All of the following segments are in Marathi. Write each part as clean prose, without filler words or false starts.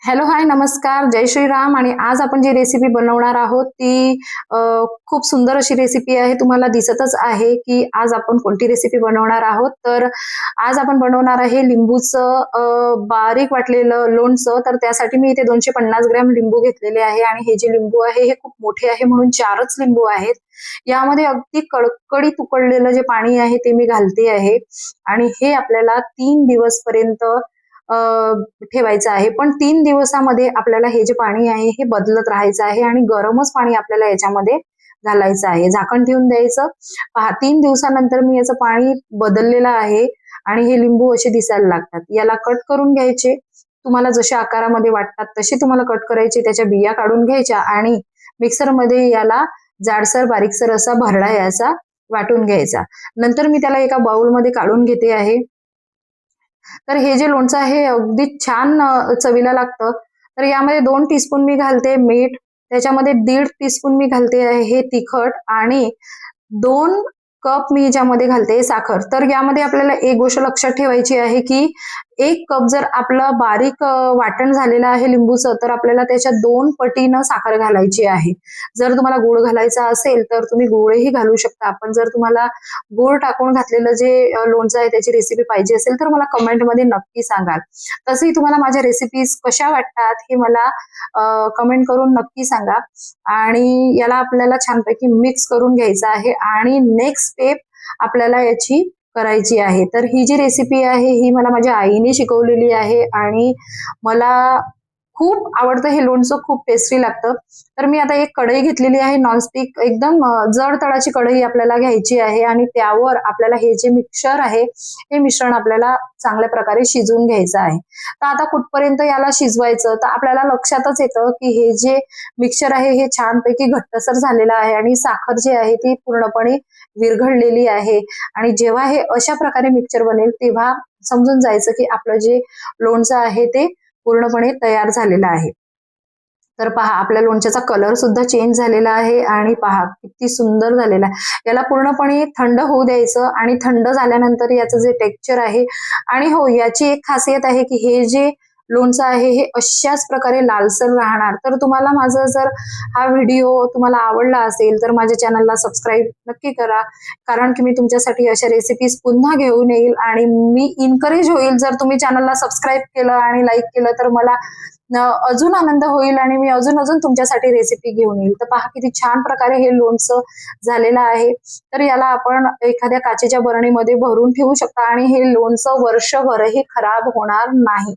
हॅलो, हाय, नमस्कार, जय श्रीराम. आणि आज आपण जी रेसिपी बनवणार आहोत ती खूप सुंदर अशी रेसिपी आहे. तुम्हाला दिसतच आहे की आज आपण कोणती रेसिपी बनवणार आहोत. तर आज आपण बनवणार आहे लिंबूचं बारीक वाटलेलं लोणचं. तर त्यासाठी मी इथे 250 ग्रॅम लिंबू घेतलेले आहे आणि हे जे लिंबू आहे हे खूप मोठे आहे म्हणून 4च लिंबू आहेत. यामध्ये अगदी कडकडीत उकळलेलं जे पाणी आहे ते मी घालते आहे आणि हे आपल्याला 3 दिवस पर्यंत अ, ठेवायचं आहे. पण 3 दिवसामध्ये आपल्याला हे जे पाणी आहे हे बदलत राहायचं आहे आणि गरमच पाणी आपल्याला याच्यामध्ये घालायचं आहे. झाकण ठेवून द्यायचं. पहा, 3 दिवसानंतर मी याचं पाणी बदललेलं आहे आणि हे लिंबू असे दिसायला लागतात. याला कट करून घ्यायचे. तुम्हाला जशा आकारामध्ये वाटतात तसे तुम्हाला कट करायचे. त्याच्या बिया काढून घ्यायच्या आणि मिक्सरमध्ये याला जाडसर बारीकसर असा भरडा याचा वाटून घ्यायचा. नंतर मी त्याला एका बाउलमध्ये काढून घेते आहे. तर हे जे लोणचं आहे अगदी छान चवीला लागतं. तर यामध्ये 2 टीस्पून मी घालते मीठ, त्याच्यामध्ये 1.5 टीस्पून मी घालते आहे हे तिखट आणि 2 कप मी याच्यामध्ये घालते साखर. तर यामध्ये आपल्याला एक गोष्ट लक्षात ठेवायची आहे की 1 कप जर आपलं बारीक वाटण झालेलं आहे लिंबूचं, तर आपल्याला त्याच्या 2 पटीनं साखर घालायची आहे. जर तुम्हाला गूळ घालायचा असेल तर तुम्ही गूळही घालू शकता. पण जर तुम्हाला गूळ टाकून घातलेलं जे लोणचं आहे त्याची रेसिपी पाहिजे असेल तर मला कमेंटमध्ये नक्की सांगाल. तसंही तुम्हाला माझ्या रेसिपीज कशा वाटतात हे मला कमेंट करून नक्की सांगा. आणि याला आपल्याला छानपैकी मिक्स करून घ्यायचं आहे आणि नेक्स्ट स्टेप आपल्याला याची करायची आहे. तर ही जी रेसिपी आहे ही मला माझ्या आईने शिकवलेली आहे आणि मला खूप आवडतं हे लोणचं, खूप टेस्टी लागतं. तर मी आता एक कढई घेतलेली आहे नॉनस्टिक, एकदम जड तळाची कढई आपल्याला घ्यायची आहे आणि त्यावर आपल्याला हे जे मिक्सचर आहे हे मिश्रण आपल्याला चांगल्या प्रकारे शिजवून घ्यायचं आहे. तर आता कुठपर्यंत याला शिजवायचं, तर आपल्याला लक्षातच येतं की हे जे मिक्सचर आहे हे छानपैकी घट्टसर झालेलं आहे आणि साखर जी आहे ती पूर्णपणे विरघळलेली आहे. आणि जेव्हा हे अशा प्रकारे मिक्सचर बनेल तेव्हा समजून जायचं की आपलं जे लोणचं आहे ते पूर्णपणे तयार झालेलं आहे. तर पहा, आपल्या लोणच्याचा कलर सुद्धा चेंज झालेला आहे आणि पहा किती सुंदर झालेला आहे. याला पूर्णपणे थंड होऊ द्यायचं आणि थंड झाल्यानंतर याचं जे टेक्स्चर आहे, आणि हो, याची एक खासियत आहे की हे जे लोणचं आहे हे अशाच प्रकारे लालसर राहणार. तर तुम्हाला माझा जर हा व्हिडिओ तुम्हाला आवडला असेल तर माझ्या चॅनलला सबस्क्राईब नक्की करा. कारण की मी तुमच्यासाठी अशा रेसिपीज पुन्हा घेऊन येईल आणि मी इन्करेज होईल जर तुम्ही चॅनलला सबस्क्राईब केलं आणि लाईक केलं तर मला अजून आनंद होईल आणि मी अजून अजून तुमच्यासाठी रेसिपी घेऊन येईल. तर पहा किती छान प्रकारे हे लोणचं झालेलं आहे. तर याला आपण एखाद्या काचेच्या बरणीमध्ये भरून ठेवू शकता आणि हे लोणचं वर्षभरही खराब होणार नाही.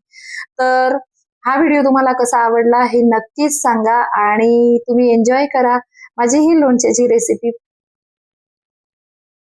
तर हा व्हिडिओ तुम्हाला कसा आवडला हे नक्कीच सांगा आणि तुम्ही एन्जॉय करा माझी ही लोणच्याची रेसिपी.